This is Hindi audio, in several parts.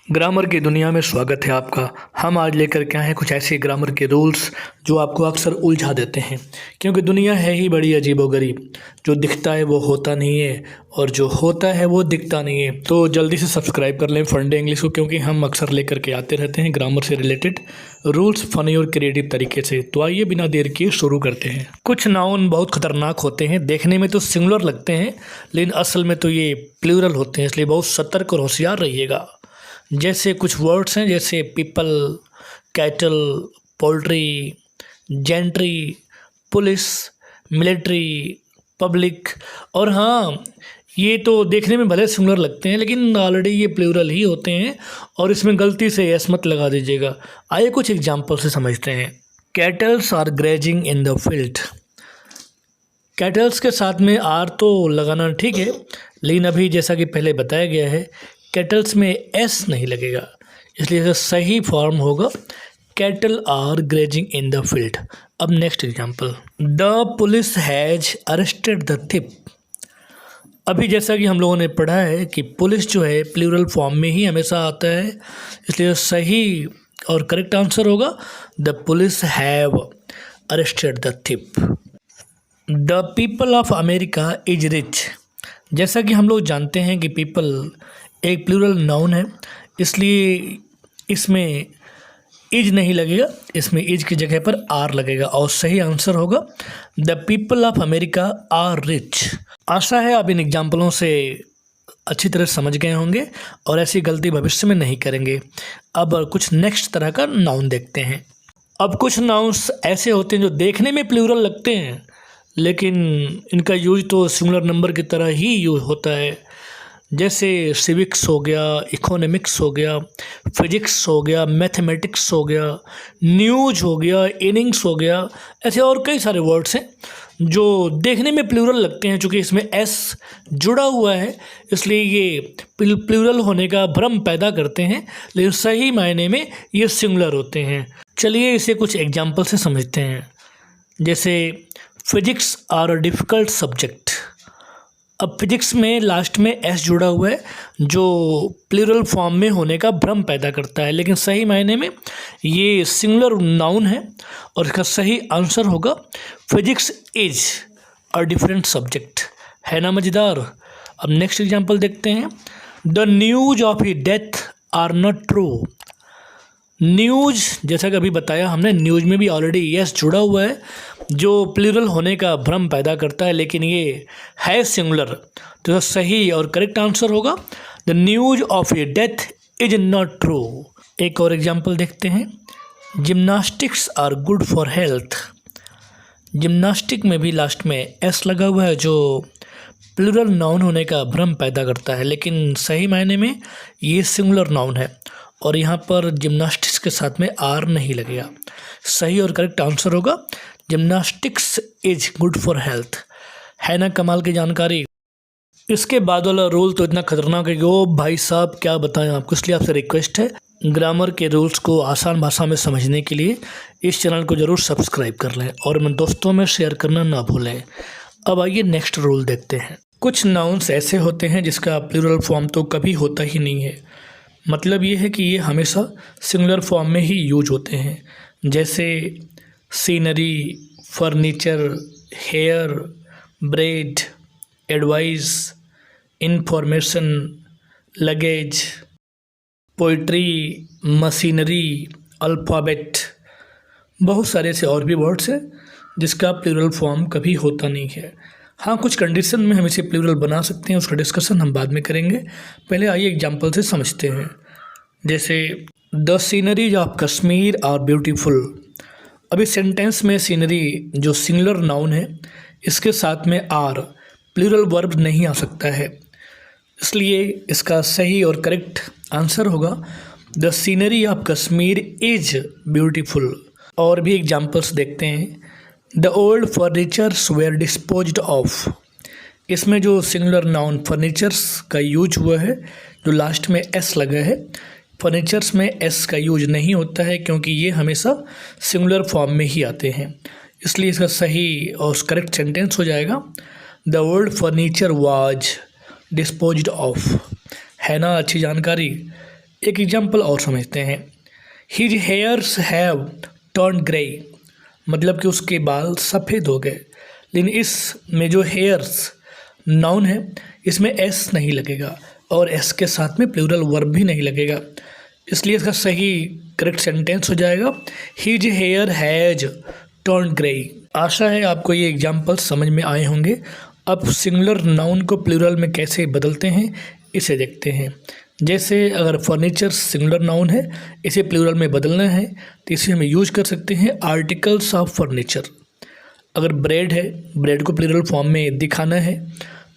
ग्रामर की दुनिया में स्वागत है आपका। हम आज लेकर के आए हैं कुछ ऐसे ग्रामर के रूल्स जो आपको अक्सर उलझा देते हैं, क्योंकि दुनिया है ही बड़ी अजीबोगरीब। जो दिखता है वो होता नहीं है और जो होता है वो दिखता नहीं है। तो जल्दी से सब्सक्राइब कर लें फंडे इंग्लिश को, क्योंकि हम अक्सर लेकर के आते रहते हैं ग्रामर से रिलेटेड रूल्स फनी और क्रिएटिव तरीके से। तो आइए बिना देर किए शुरू करते हैं। कुछ नाउन बहुत खतरनाक होते हैं, देखने में तो सिंगुलर लगते हैं लेकिन असल में तो ये प्लूरल होते हैं, इसलिए बहुत सतर्क और होशियार रहिएगा। जैसे कुछ वर्ड्स हैं जैसे people, cattle, poultry, gentry, police, military, public. और हाँ, ये तो देखने में भले सिमिलर लगते हैं लेकिन ऑलरेडी ये प्लूरल ही होते हैं और इसमें गलती से एस मत लगा दीजिएगा। आइए कुछ एग्जाम्पल से समझते हैं। Cattles are grazing in the field. Cattles के साथ में आर तो लगाना ठीक है, लेकिन अभी जैसा कि पहले बताया गया है कैटल्स में एस नहीं लगेगा, इसलिए इसका सही फॉर्म होगा cattle are grazing in the field. अब next example, the police has arrested the thief. अभी जैसा कि हम लोगों ने पढ़ा है कि पुलिस जो है प्लूरल फॉर्म में ही हमेशा आता है, इसलिए सही और करेक्ट आंसर होगा the police have arrested the thief. The people of America is rich. जैसा कि हम लोग जानते हैं कि पीपल एक प्लूरल नाउन है, इसलिए इसमें इज नहीं लगेगा, इसमें इज की जगह पर आर लगेगा और सही आंसर होगा the people of America are rich. आशा है आप इन एग्जाम्पलों से अच्छी तरह समझ गए होंगे और ऐसी गलती भविष्य में नहीं करेंगे। अब कुछ नेक्स्ट तरह का नाउन देखते हैं। अब कुछ नाउन्स ऐसे होते हैं जो देखने में प्लूरल लगते हैं लेकिन इनका यूज तो सिंगुलर नंबर की तरह ही यूज होता है। जैसे सिविक्स हो गया, इकोनॉमिक्स हो गया, फिजिक्स हो गया, मैथमेटिक्स हो गया, न्यूज हो गया, इनिंग्स हो गया। ऐसे और कई सारे वर्ड्स हैं जो देखने में प्लूरल लगते हैं। चूँकि इसमें एस जुड़ा हुआ है इसलिए ये प्लूरल होने का भ्रम पैदा करते हैं, लेकिन सही मायने में ये सिंगुलर होते हैं। चलिए इसे कुछ एग्जाम्पल से समझते हैं। जैसे physics are a difficult subject. अब फिजिक्स में लास्ट में एस जुड़ा हुआ है जो प्लूरल फॉर्म में होने का भ्रम पैदा करता है, लेकिन सही मायने में ये सिंगुलर नाउन है और इसका सही आंसर होगा physics is a different subject. है ना मज़ेदार। अब नेक्स्ट एग्जांपल देखते हैं। The news of he death are not true. News जैसा कि अभी बताया हमने, न्यूज में भी ऑलरेडी यस जुड़ा हुआ है जो प्लूरल होने का भ्रम पैदा करता है, लेकिन ये है सिंगुलर, तो सही और करेक्ट आंसर होगा the news of a death is not true. एक और एग्जांपल देखते हैं। Gymnastics are good for health. Gymnastic में भी लास्ट में एस लगा हुआ है जो प्लूरल नाउन होने का भ्रम पैदा करता है, लेकिन सही मायने में ये सिंगुलर नाउन है और यहाँ पर जिम्नास्टिक्स के साथ में आर नहीं लगेगा। सही और करेक्ट आंसर होगा gymnastics is good for health. है ना कमाल की जानकारी। इसके बाद वाला रूल तो इतना खतरनाक है कि ओ भाई साहब क्या बताएं आपको, इसलिए आपसे रिक्वेस्ट है ग्रामर के रूल्स को आसान भाषा में समझने के लिए इस चैनल को ज़रूर सब्सक्राइब कर लें और अपने दोस्तों में शेयर करना ना भूलें। अब आइए नेक्स्ट रूल देखते हैं। कुछ नाउन्स ऐसे होते हैं जिसका प्लूरल फॉर्म तो कभी होता ही नहीं है, मतलब ये है कि ये हमेशा सिंगुलर फॉर्म में ही यूज होते हैं। जैसे scenery, furniture, hair, bread, advice, information, luggage, poetry, machinery, alphabet. बहुत सारे ऐसे और भी वर्ड्स हैं जिसका प्लूरल फॉर्म कभी होता नहीं है। हाँ, कुछ कंडीशन में हम इसे प्लूरल बना सकते हैं, उसका डिस्कशन हम बाद में करेंगे। पहले आइए एग्जांपल से समझते हैं। जैसे the sceneries of Kashmir are beautiful. अभी सेंटेंस में सीनरी जो सिंगुलर नाउन है इसके साथ में आर प्लूरल वर्ब नहीं आ सकता है, इसलिए इसका सही और करेक्ट आंसर होगा the scenery of Kashmir is beautiful. और भी एग्जांपल्स देखते हैं। The old furnitures were disposed of. इसमें जो सिंगुलर नाउन फर्नीचर्स का यूज हुआ है जो लास्ट में एस लगा है, फर्नीचर्स में एस का यूज नहीं होता है क्योंकि ये हमेशा सिंगुलर फॉर्म में ही आते हैं, इसलिए इसका सही और करेक्ट सेंटेंस हो जाएगा the old furniture was disposed of. है ना अच्छी जानकारी। एक एग्जाम्पल और समझते हैं। His hairs have turn grey, मतलब कि उसके बाल सफ़ेद हो गए। लेकिन इसमें जो हेयर्स नाउन है इसमें एस नहीं लगेगा और एस के साथ में प्लूरल वर्ब भी नहीं लगेगा, इसलिए इसका सही करेक्ट सेंटेंस हो जाएगा his hair has turn grey. आशा है आपको ये एग्जाम्पल समझ में आए होंगे। अब सिंगुलर नाउन को प्लूरल में कैसे बदलते हैं इसे देखते हैं। जैसे अगर फर्नीचर सिंगुलर नाउन है, इसे प्लूरल में बदलना है तो इसे हम यूज कर सकते हैं आर्टिकल्स ऑफ फर्नीचर। अगर ब्रेड है, ब्रेड को प्लूरल फॉर्म में दिखाना है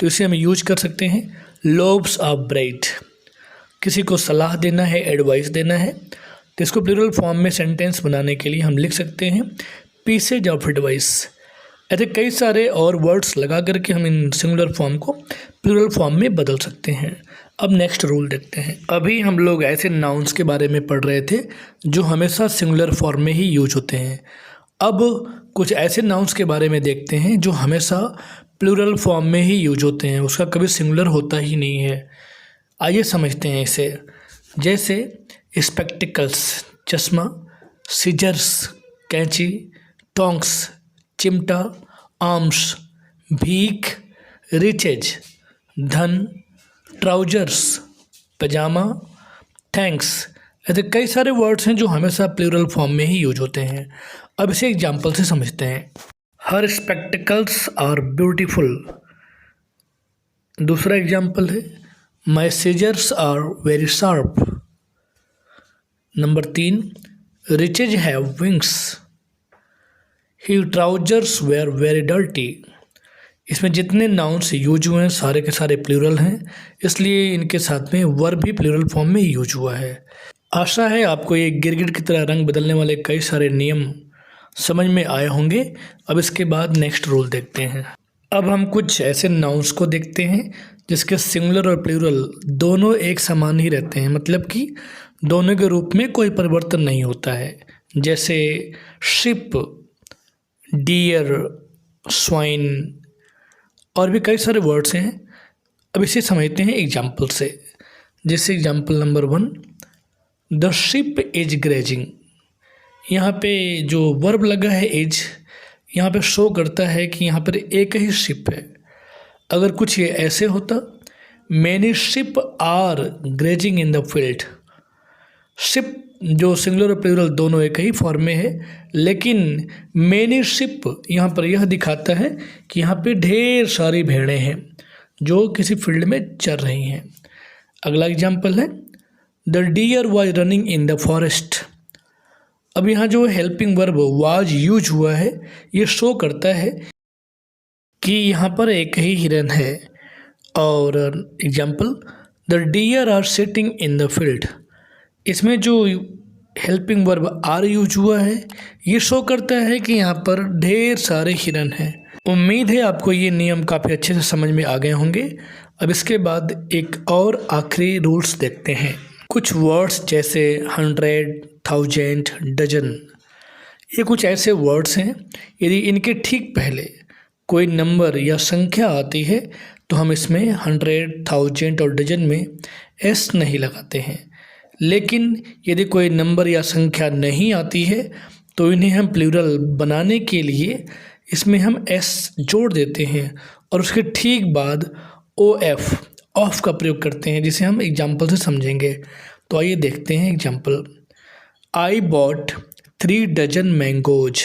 तो इसे हम यूज कर सकते हैं लोव्स ऑफ ब्रेड। किसी को सलाह देना है, एडवाइस देना है तो इसको प्लूरल फॉर्म में सेंटेंस बनाने के लिए हम लिख सकते हैं पीसेज ऑफ एडवाइस। ऐसे कई सारे और वर्ड्स लगा करके हम इन सिंगुलर फॉर्म को प्लूरल फॉर्म में बदल सकते हैं। अब नेक्स्ट रूल देखते हैं। अभी हम लोग ऐसे नाउन्स के बारे में पढ़ रहे थे जो हमेशा सिंगुलर फॉर्म में ही यूज होते हैं। अब कुछ ऐसे नाउन्स के बारे में देखते हैं जो हमेशा प्लूरल फॉर्म में ही यूज होते हैं, उसका कभी सिंगुलर होता ही नहीं है। आइए समझते हैं इसे। जैसे स्पेक्टिकल्स चश्मा, सीजर्स कैंची, टोंग्स चिमटा, आर्म्स भीख, रिचेज धन, ट्राउजर्स पजामा, थैंक्स। ऐसे कई सारे वर्ड्स हैं जो हमेशा प्लूरल फॉर्म में ही यूज होते हैं। अब इसे एग्जाम्पल से समझते हैं। Her spectacles are beautiful. दूसरा एग्जाम्पल है my scissors are very sharp. Number 3 riches have wings. He trousers were very dirty. इसमें जितने नाउन्स यूज हुए हैं सारे के सारे प्लूरल हैं, इसलिए इनके साथ में वर्ब भी प्लूरल फॉर्म में यूज हुआ है। आशा है आपको ये गिरगिट की तरह रंग बदलने वाले कई सारे नियम समझ में आए होंगे। अब इसके बाद नेक्स्ट रूल देखते हैं। अब हम कुछ ऐसे नाउन्स को देखते हैं जिसके सिंगुलर और प्लूरल दोनों एक समान ही रहते हैं, मतलब कि दोनों के रूप में कोई परिवर्तन नहीं होता है। जैसे शिप, डियर, स्वाइन और भी कई सारे वर्ड्स हैं। अब इसे समझते हैं एग्जाम्पल से। जैसे example number 1 the ship is grazing. यहाँ पे जो वर्ब लगा है इज, यहाँ पे शो करता है कि यहाँ पर एक ही शिप है। अगर कुछ ये ऐसे होता many sheep are grazing in the field. Sheep जो सिंगुलर और प्लूरल दोनों एक ही फॉर्म में है, लेकिन मैनी शिप यहाँ पर यह दिखाता है कि यहाँ पे ढेर सारी भेड़ें हैं जो किसी फील्ड में चर रही हैं। अगला एग्जाम्पल है the deer was running in the forest. अब यहाँ जो हेल्पिंग वर्ब वाज यूज हुआ है ये शो करता है कि यहाँ पर एक ही हिरन है। और example the deer are sitting in the field. इसमें जो हेल्पिंग वर्ब आर यूज हुआ है ये शो करता है कि यहाँ पर ढेर सारे हिरन हैं। उम्मीद है आपको ये नियम काफ़ी अच्छे से समझ में आ गए होंगे। अब इसके बाद एक और आखिरी रूल्स देखते हैं। कुछ वर्ड्स जैसे 100, 1000, डजन, ये कुछ ऐसे वर्ड्स हैं यदि इनके ठीक पहले कोई नंबर या संख्या आती है तो हम इसमें 100, 1000 और डजन में एस नहीं लगाते हैं। लेकिन यदि कोई नंबर या संख्या नहीं आती है तो इन्हें हम प्लूरल बनाने के लिए इसमें हम एस जोड़ देते हैं और उसके ठीक बाद ओ एफ ऑफ का प्रयोग करते हैं, जिसे हम एग्जाम्पल से समझेंगे। तो आइए देखते हैं example. I bought 3 dozen mangoes.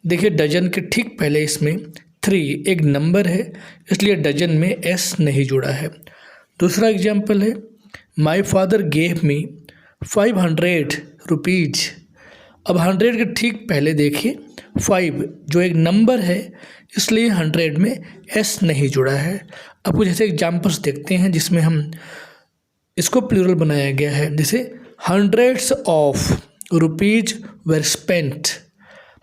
देखिए डजन के ठीक पहले इसमें 3 एक नंबर है, इसलिए डजन में एस नहीं जुड़ा है। दूसरा एग्जाम्पल है my father gave me 500 rupees. अब 100 के ठीक पहले देखिए 5 जो एक नंबर है, इसलिए 100 में एस नहीं जुड़ा है। अब कुछ ऐसे एग्जाम्पल्स देखते हैं जिसमें हम इसको प्लूरल बनाया गया है। जैसे hundreds of rupees were spent,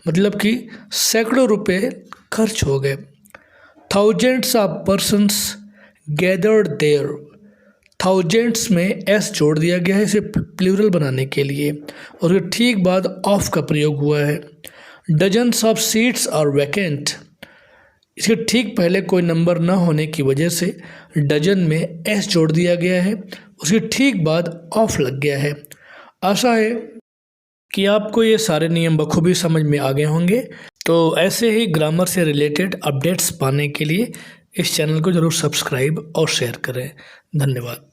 मतलब कि सैकड़ों रुपए खर्च हो गए। Thousands of persons gathered there. Thousands में एस जोड़ दिया गया है इसे प्लूरल बनाने के लिए और ठीक बाद ऑफ का प्रयोग हुआ है। Dozens of seats are vacant. इसके ठीक पहले कोई नंबर ना होने की वजह से डजन में एस जोड़ दिया गया है उसके ठीक बाद ऑफ लग गया है। आशा है कि आपको ये सारे नियम बखूबी समझ में आ गए होंगे। तो ऐसे ही ग्रामर से रिलेटेड अपडेट्स पाने के लिए इस चैनल को ज़रूर सब्सक्राइब और शेयर करें। धन्यवाद।